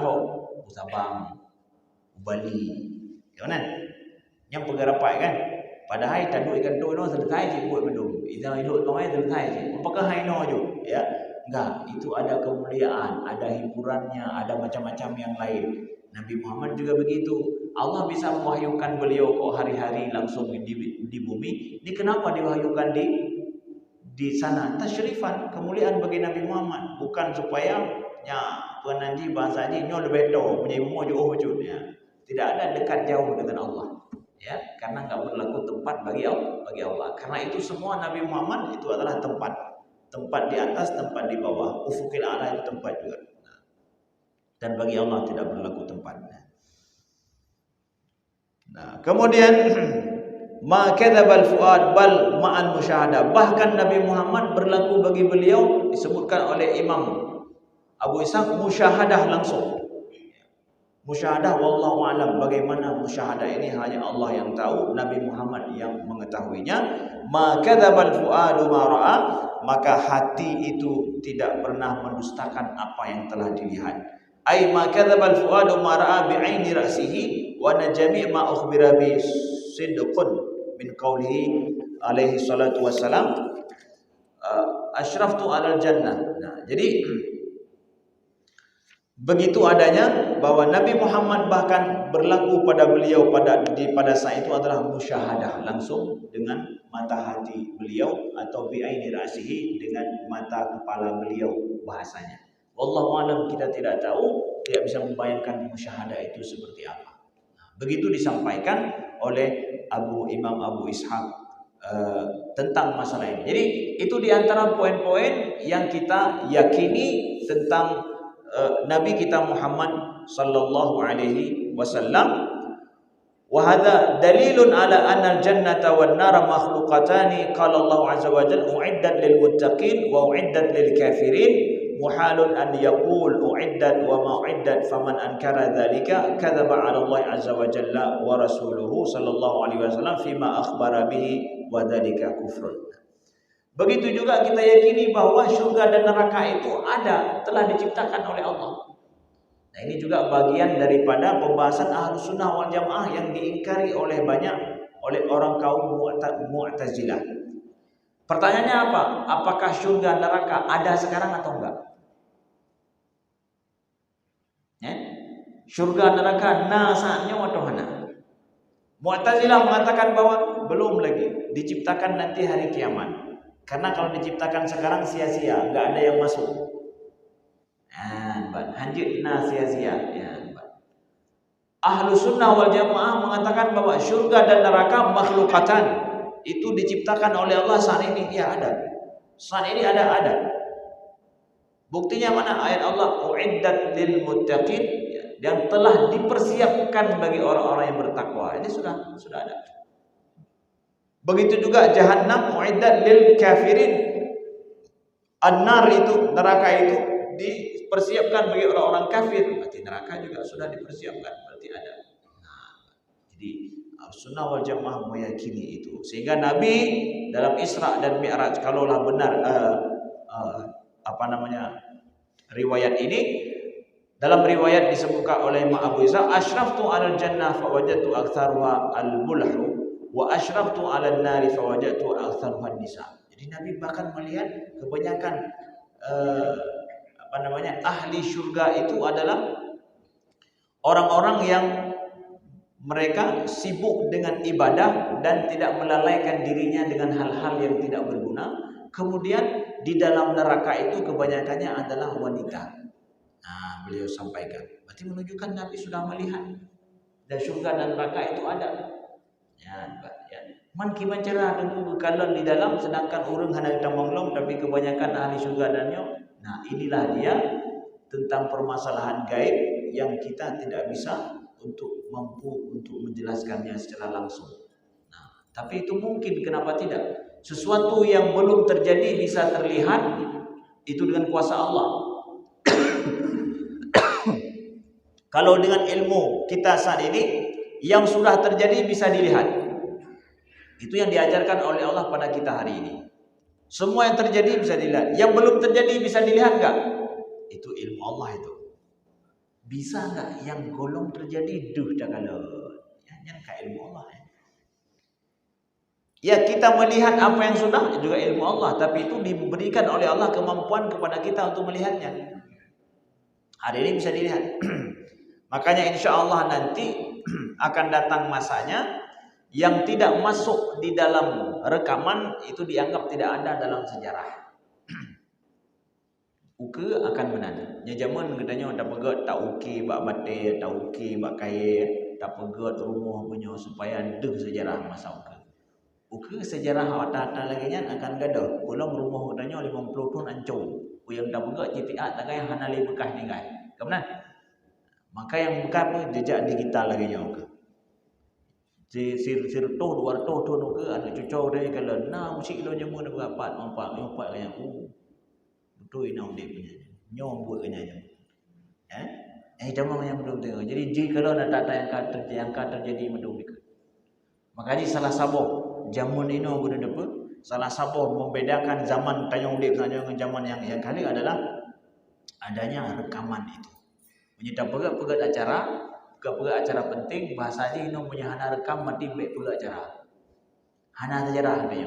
S1: Sabang, Bali. Kan? Yang penggerapan kan? Padahal tadu ikan tu no selesai je buat belum. Itu nomai selesai je. Apakah hai no je? Ya. Enggak, itu ada kemuliaan, ada hiburannya, ada macam-macam yang lain. Nabi Muhammad juga begitu. Allah bisa mewahyukan beliau kok hari-hari langsung di bumi. Ini kenapa diwahyukan di sana? Tasyrifan, kemuliaan bagi Nabi Muhammad, bukan supaya ya nanti bahasanya nyo lebih tahu punya ilmu jauh ya. Tidak ada dekat jauh dengan Allah. Ya, karena enggak berlaku tempat bagi Allah. Karena itu semua Nabi Muhammad itu adalah tempat di atas, tempat di bawah. Ufukil a'la itu tempat juga. Dan bagi Allah tidak berlaku tempat. Nah, kemudian ma kadzabal fuad bal ma'al musyahadah. Bahkan Nabi Muhammad berlaku bagi beliau disebutkan oleh Imam Abu Ishaq musyahadah langsung. Musyahadah wallahu alam, bagaimana musyahadah ini hanya Allah yang tahu, Nabi Muhammad yang mengetahuinya. Ma kadzabal fuadu ma ra'a, maka hati itu tidak pernah mendustakan apa yang telah dilihat. Ai ma kadzabal fuadu ma ra'a bi aini ra'sihi wa najmi ma ukhbira bi sidqun min qawlihi alaihi salatu wassalam asyraftu alal jannah. Nah, jadi Begitu adanya bahwa Nabi Muhammad bahkan berlaku pada beliau pada saat itu adalah musyahadah langsung dengan mata hati beliau atau bi'aini ra'sihi dengan mata kepala beliau bahasanya. Wallahu alam, kita tidak tahu, tidak bisa membayangkan musyahadah itu seperti apa. Begitu disampaikan oleh Imam Abu Ishaq tentang masalah ini. Jadi itu diantara poin-poin yang kita yakini tentang Nabi kita Muhammad sallallahu alaihi wasallam. Wa hadza dalilun ala anna al-jannata wan nara makhluqatan qala Allah azza wa jalla u'iddat lil muttaqin wa u'iddat lil kafirin muhalun an yaqul u'iddat wa ma u'iddat faman ankara dzalika kadzaba ala Allah azza wa jalla wa rasuluhu sallallahu alaihi wasallam fima akhbara bihi wa dzalika kufrun. Begitu juga kita yakini bahwa surga dan neraka itu ada, telah diciptakan oleh Allah. Nah, ini juga bagian daripada pembahasan Ahlus Sunnah wal Jamaah yang diingkari oleh orang kaum Mu'tazilah. Pertanyaannya apa? Apakah surga neraka ada sekarang atau enggak? Surga neraka saatnya atau mana? Mu'tazilah mengatakan bahwa belum lagi, diciptakan nanti hari kiamat. Karena kalau diciptakan sekarang sia-sia, nggak ada yang masuk. Hanjit sia-sia. Ahlus Sunnah wal Jamaah mengatakan bahwa surga dan neraka makhlukatan, itu diciptakan oleh Allah saat ini. Ya ada. Saat ini ada. Buktinya mana? Ayat Allah u'iddat lil muttaqin, yang telah dipersiapkan bagi orang-orang yang bertakwa. Ini sudah ada. Begitu juga jahannam mu'iddat lil kafirin. An-nar itu, neraka itu dipersiapkan bagi orang-orang kafir. Berarti neraka juga sudah dipersiapkan, berarti ada. Jadi Sunnah wal Jamaah meyakini itu. Sehingga Nabi dalam Isra dan Mi'raj, kalaulah benar riwayat ini, dalam riwayat disebutkan oleh Imam Abu Isa, asyraftu 'alal jannah fa wajadtu aktsaruha al-mulhu wa asyraftu 'alan nari fa wajadtu aktsaruha nisa. Jadi Nabi bahkan melihat kebanyakan ahli surga itu adalah orang-orang yang mereka sibuk dengan ibadah dan tidak melalaikan dirinya dengan hal-hal yang tidak berguna. Kemudian di dalam neraka itu kebanyakannya adalah wanita. Beliau sampaikan. Berarti menunjukkan Nabi sudah melihat dan surga dan neraka itu ada. Man kiman cara tunggu kekalan di dalam, sedangkan orang hanya kita menglom, tapi kebanyakan ahli surga dan inilah dia tentang permasalahan gaib yang kita tidak bisa mampu untuk menjelaskannya secara langsung. Tapi itu mungkin, kenapa tidak? Sesuatu yang belum terjadi bisa terlihat itu dengan kuasa Allah. Kalau dengan ilmu kita saat ini, yang sudah terjadi bisa dilihat. Itu yang diajarkan oleh Allah pada kita hari ini. Semua yang terjadi bisa dilihat. Yang belum terjadi bisa dilihat enggak? Itu ilmu Allah itu. Bisa enggak yang golong terjadi? Kalau yang ilmu Allah. Ya, kita melihat apa yang sudah juga ilmu Allah, tapi itu diberikan oleh Allah kemampuan kepada kita untuk melihatnya. Hari ini bisa dilihat. Makanya insya Allah nanti akan datang masanya yang tidak masuk di dalam rekaman itu dianggap tidak ada dalam sejarah. Uke akan menanya. Zaman katanya tak pegat tak uki bak bate, tak uki bak kaya, tak pegat rumah punya supaya ada sejarah masa uke. Uke sejarah awak-awak lagi nya akan gaduh. Ulang rumah katanya 50 tahun hancur. Yang tak pegat JPA tak kaya hana li bekas ni kan. Kemudian maka yang bekas pun jejak digital lagi nya uke. Sir toh 200 tahun ke anak cucu dia kalau musik lo jamu nak berapa empat kaya betul ini dia punya nyom buat kena jamu yang belum tengok. Jadi kalau nak tata yang terjadi medung dikit. Makanya salah sabo jamun ini guna depa salah sabo membedakan zaman tayong dip dengan zaman yang kali adalah adanya rekaman itu. Menyita pegat acara acara penting bahasa dia ino punya hana rekam mati baik pula acara. Hana sejarah dia.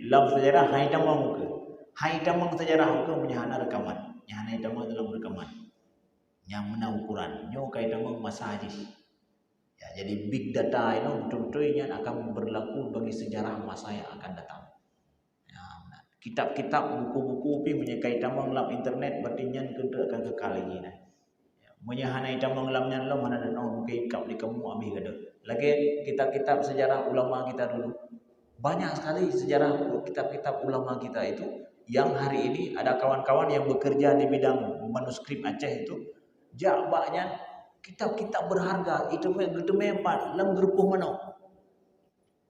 S1: Dalam sejarah hai damang ke. Hai damang sejarah ke punya hana rekaman. Yang hana damang dalam rekaman. yang mana ukuran nyo kaitan masa hadis. Ya, jadi big data itu betul-betul yang akan berlaku bagi sejarah masa yang akan datang. Ya, kitab-kitab buku-buku pi menyekaitan dalam internet berarti nyan kena akan kekal lagi nah. Ya, menyahana hitam menglamnya lo mana ada nong kap di kamu ambil kada. Lagi kitab-kitab sejarah ulama kita dulu. Banyak sekali sejarah kitab-kitab ulama kita itu yang hari ini ada kawan-kawan yang bekerja di bidang manuskrip Aceh itu jakbaknya kitab-kitab berharga itu memang lam gerupuh mana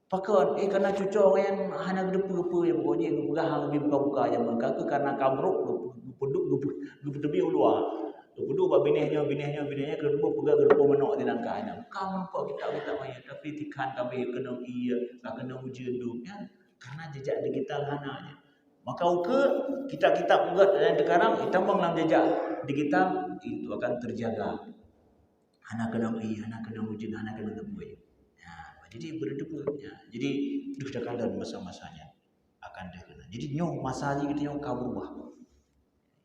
S1: pakon karena cucok yang hana gerupuh yang pokoknya gugah lebih buka-buka aja maka karena kabruk gupuduk tebi ulua gupuduk ba binehnya gerupuh pegak gerupuh mana di nangkanya kamu kok kita maya tapi tikan kami kena iya kena ujian duknya karena jejak digital hananya maka ke kitab-kitab buat dan sekarang kita mengelam jejak digital itu akan terjaga. Anak kena ujian, anak kena temui. Ya, jadi berdebutnya. Jadi sudah kalah masa-masanya akan dikena. Jadi nyong masa lagi kita nyong berubah.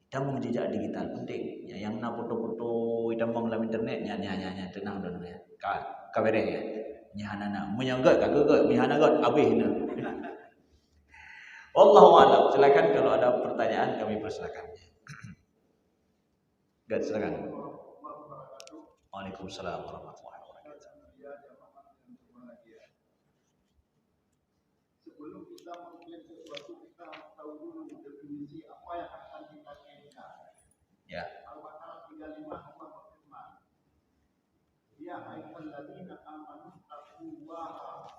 S1: Kita mau jejak digital penting. Ya, yang nak foto-foto kita mau dalam internet, nya tenang dulu ya. Kabarnya ya. Nyahana menyanggat kagak, nyahana gat abih na. Wallahu a'lam. Silakan kalau ada pertanyaan kami persilakan. Gak silakan. Waalaikumsalam warahmatullahi wabarakatuh.
S2: Sebelum kita mengklaim sesuatu, kita tahu dulu definisi apa yang akan kita klaimkan.
S1: Ya.
S2: Al-Baqarah 35 Allah berfirman, ya ayyuhalladzina amanu taqullaha.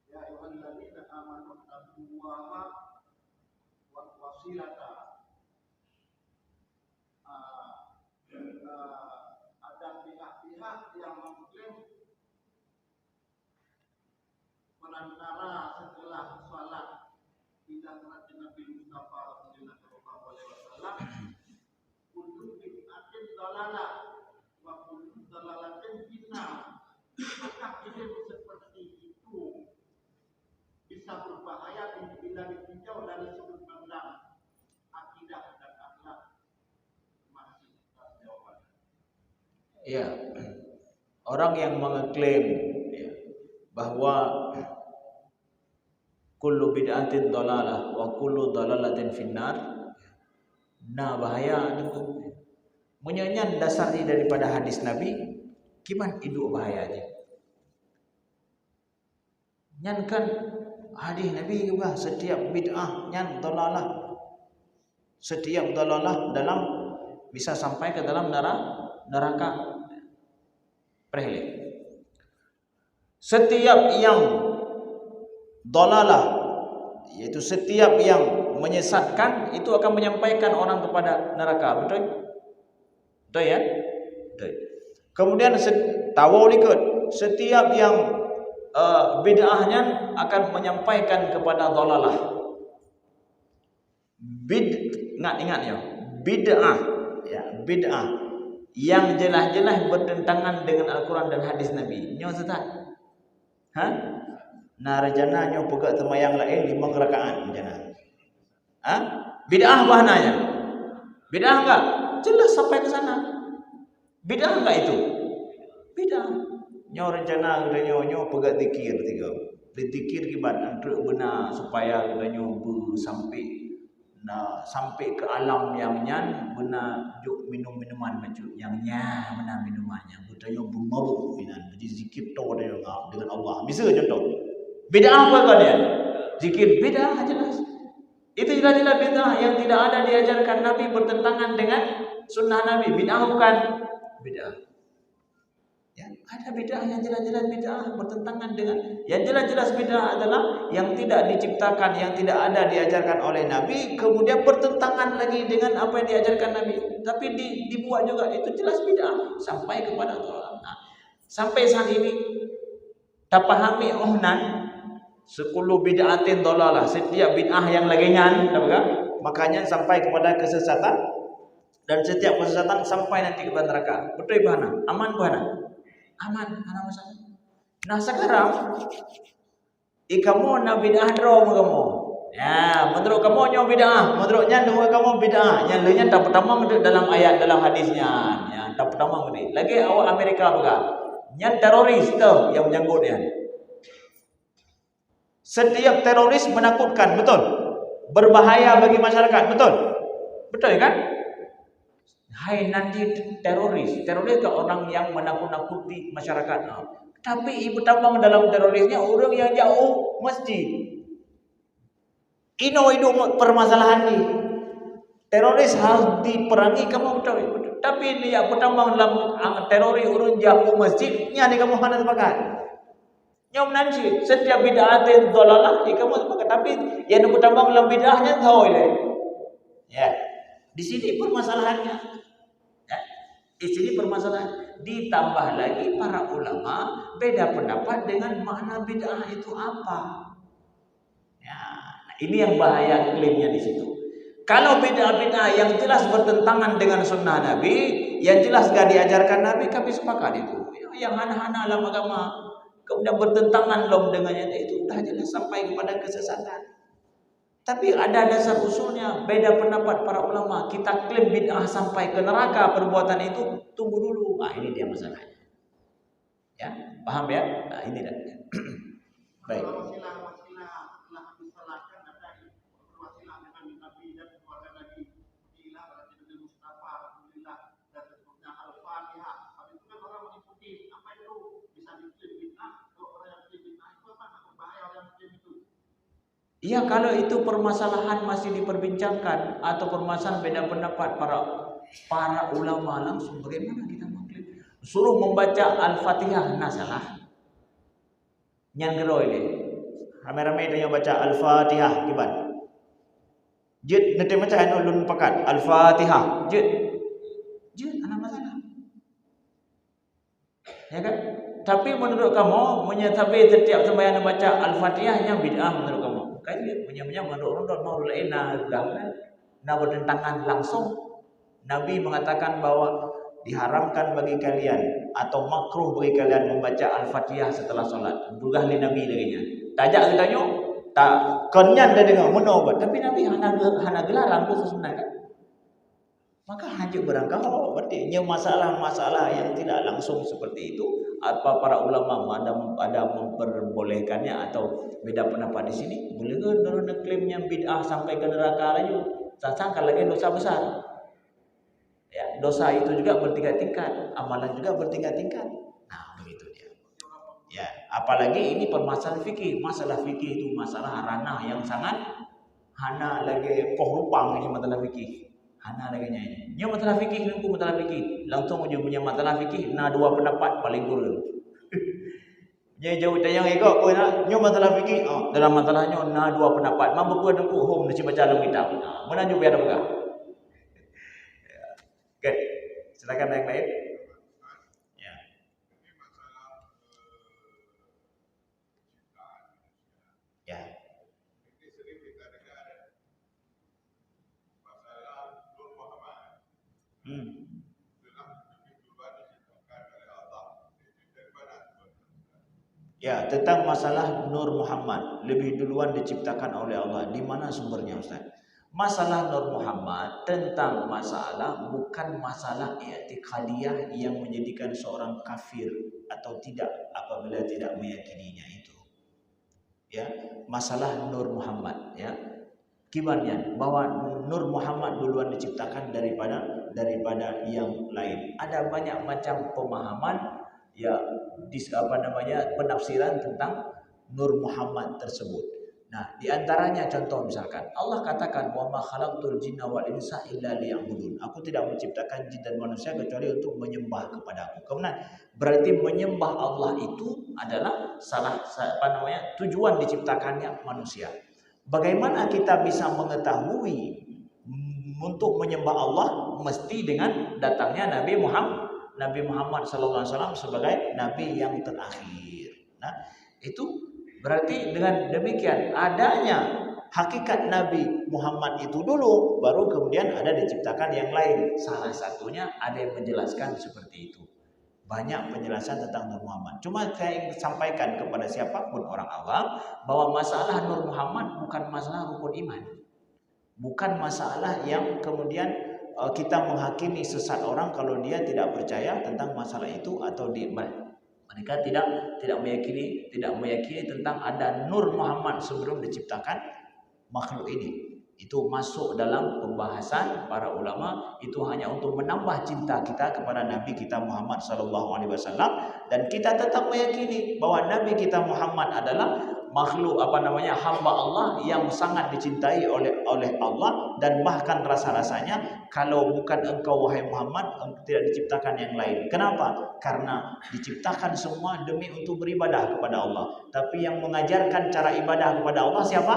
S2: Ya ayyuhalladzina amanu taqullaha wa wasilata. Ada pihak-pihak yang mengklaim perantara setelah salat tidak Nabi Mustafa Sallallahu Alaihi Wasallam kullu bid'atin dalalah wa kullu dalalatin finnar. Maka klaim seperti itu bisa berbahaya bila ditinjau dari sudut pandang akidah dan akhlak.
S1: Ya, orang yang mengklaim ya, bahwa kullu bid'atin dalalah wa kullu dalalatin finnar, nah bahaya itu. Menyanyian dasarnya daripada hadis Nabi, gimana itu bahayanya? Nyan kan hadis Nabi juga setiap bid'ah nyan dalalah, setiap dalalah dalam bisa sampai ke dalam neraka. Perhele. Setiap yang dalalah yaitu setiap yang menyesatkan itu akan menyampaikan orang kepada neraka, betul? Betul ya? Betul. Kemudian tawalikut setiap yang bid'ahnya akan menyampaikan kepada dalalah. Ingat ya, bid'ah ya, bid'ah yang jelas-jelas bertentangan dengan Al-Quran dan hadis Nabi. Nyo Ustaz. Ha? Narjana nyo pegak temayang lain 5 rakaat jana. Ha? Bid'ah bahananya. Bid'ah enggak? Jelas sampai ke sana. Bid'ah enggak itu? Bid'ah. Nyo rencana nyo pegak zikir tiga. Zikir kibat untuk benar supaya nyo sampai sampai ke alam yang nyan benar juk minum minuman macam yang nyan benar minumannya betulnya bermabuk jadi zikir tahu dengan Allah bisa contoh bid'ah apa kalian zikir bid'ah jelas itu jelas-jelas bid'ah yang tidak ada diajarkan Nabi bertentangan dengan sunnah Nabi bid'ah bukan bid'ah ya ada bid'ah yang jelas-jelas bid'ah bertentangan dengan yang jelas-jelas bid'ah adalah yang tidak diciptakan, yang tidak ada diajarkan oleh Nabi, kemudian bertentangan lagi dengan apa yang diajarkan Nabi. Tapi dibuat juga itu jelas bid'ah sampai kepada Allah. Nah, sampai saat ini tak pahami ohnan 10 bid'atin dalalah, setiap bid'ah yang lagi nyan, makanya sampai kepada kesesatan dan setiap kesesatan sampai nanti ke neraka. Betul bahana? Aman bahana? Aman, ana masalah. Nah sekarang ikamu na bid'ah draw kamu. Ya, menurut kamu nyo bid'ah, menurutnya dua kamu bid'ah. Yang lainnya tak pertama menurut dalam ayat dalam hadisnya. Ya, tak pertama menurut. Lagi awak Amerika apa? Yang teroris tu yang menyangkut dia. Setiap teroris menakutkan, betul? Berbahaya bagi masyarakat, betul? Betul kan? Hai nanti teroris ke orang yang menakut-nakuti masyarakat. Tapi ibu tambang dalam terorisnya orang yang jauh masjid. Ini hidup permasalahan ni. Teroris harus diperangi kamu betul. Tapi dia bertambang dalam teroris orang jauh masjidnya ni kamu hendak sepakat. Nyom nanti setiap bid'ah dan dolalah kamu sepakat. Tapi yang bertambang dalam bid'ahnya tahu ile. Ya. Di sini permasalahannya. Ya. Di sini permasalahan. Ditambah lagi para ulama beda pendapat dengan makna bid'ah itu apa. Ya. Ini yang bahaya klaimnya di situ. Kalau bid'ah-bid'ah yang jelas bertentangan dengan sunnah Nabi, yang jelas gak diajarkan Nabi, kami sepakat itu. Yang hana-hana dalam agama, kemudian bertentangan dengannya itu sudah jelas sampai kepada kesesatan. Tapi ada dasar usulnya, beda pendapat para ulama. Kita klaim bid'ah sampai ke neraka perbuatan itu, tunggu dulu. Ini dia masalahnya. Ya, paham ya? Ini dah. Baik. Iya, kalau itu permasalahan masih diperbincangkan atau permasalahan beda pendapat para ulama langsung, bagaimana kita mengklaim? Suruh membaca Al-Fatihah, nah salah. Nyan gero ini. Rame-rame itu yang baca Al-Fatihah, kiban. Jid nanti macam ulun pakat Al-Fatihah, jid anak masalah. Ya kan? Tapi menurut kamu, menyatapi setiap sembahyang baca Al-Fatihahnya bid'ah menurut kamu? Kan punya menurut mau bertentangan langsung. Nabi mengatakan bahwa diharamkan bagi kalian atau makruh bagi kalian membaca Al-Fatihah setelah solat. Bergah li Nabi laginya. Tajak katanya tak kenyan dah dengar menolak. Tapi Nabi hana gelarang khusus sebenarnya. Maka hancur berangkau berarti masalah-masalah yang tidak langsung seperti itu. Apa para ulama ada memperbolehkannya atau beda pendapat di sini? Boleh ke dalam klaimnya bid'ah sampai ke neraka lagi? Sangka lagi dosa besar. Ya, dosa itu juga bertingkat-tingkat, amalan juga bertingkat-tingkat. Nah, begitu dia. Ya, apalagi ini permasalahan fikih. Masalah fikih itu masalah ranah yang sangat hana lagi pohrupang ini masalah fikih. Hana lagi nyanyi. Nyo masalah fikih nunggu masalah fikih. Langsung ujung punya masalah fikih. Nah dua pendapat paling gurau. Nyo jauh tayang ego ko na nyo masalah fikih. Dalam masalahnya nah dua pendapat. Mampu ku nunggu home nak baca dalam kitab. Mana nyo biar buka. Oke. Silakan yang lain. Ya. Ya. Ya, tentang masalah Nur Muhammad lebih duluan diciptakan oleh Allah. Di mana sumbernya, Ustaz? Masalah Nur Muhammad tentang masalah bukan masalah i'tiqadiyah yang menjadikan seorang kafir atau tidak apabila tidak meyakininya itu. Ya, masalah Nur Muhammad, ya. Gimana? Bahwa Nur Muhammad duluan diciptakan daripada yang lain. Ada banyak macam pemahaman ya penafsiran tentang Nur Muhammad tersebut. Nah, di antaranya contoh misalkan Allah katakan wa ma khalaqtul jinna wal insa illa liya'budun. Aku tidak menciptakan jin dan manusia kecuali untuk menyembah kepadaku. Kemudian berarti menyembah Allah itu adalah tujuan diciptakannya manusia. Bagaimana kita bisa mengetahui untuk menyembah Allah mesti dengan datangnya Nabi Muhammad SAW sebagai Nabi yang terakhir. Nah, itu berarti dengan demikian adanya hakikat Nabi Muhammad itu dulu, baru kemudian ada diciptakan yang lain. Salah satunya ada yang menjelaskan seperti itu. Banyak penjelasan tentang Nur Muhammad. Cuma saya ingin sampaikan kepada siapapun orang awam bahwa masalah Nur Muhammad bukan masalah rukun iman. Bukan masalah yang kemudian kita menghakimi sesat orang kalau dia tidak percaya tentang masalah itu, atau mereka tidak meyakini tentang ada Nur Muhammad sebelum diciptakan makhluk ini. Itu masuk dalam pembahasan para ulama, itu hanya untuk menambah cinta kita kepada Nabi kita Muhammad SAW, dan kita tetap meyakini bahwa Nabi kita Muhammad adalah makhluk hamba Allah yang sangat dicintai oleh Allah, dan bahkan rasa-rasanya kalau bukan engkau wahai Muhammad tidak diciptakan yang lain. Kenapa? Karena diciptakan semua demi untuk beribadah kepada Allah, tapi yang mengajarkan cara ibadah kepada Allah siapa?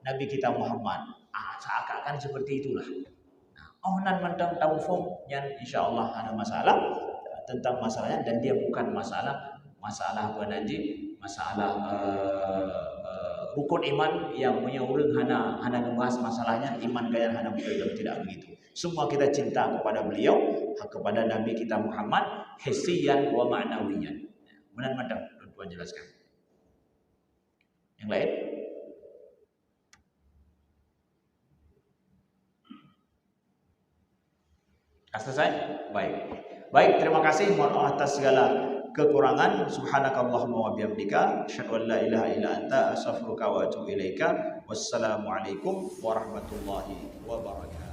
S1: Nabi kita Muhammad. Seakan-akan seperti itulah. Nan mentang tahu form yang insyaallah ada masalah tentang masalahnya, dan dia bukan masalah apa nanti masalah rukun iman yang punya urang hana ngebahas masalahnya iman gaya hana betul, tidak begitu. Semua kita cinta kepada beliau, kepada Nabi kita Muhammad, hissiyan wa ma'nawiyan. Benar mentang tuan jelaskan. Yang lain? Selesai? Baik, terima kasih. Mohon maaf atas segala kekurangan. Subhanakallahumma wa bihamdika asyhadu an la ilaha illa anta astaghfiruka wa atubu ilaika. Wassalamualaikum warahmatullahi wabarakatuh.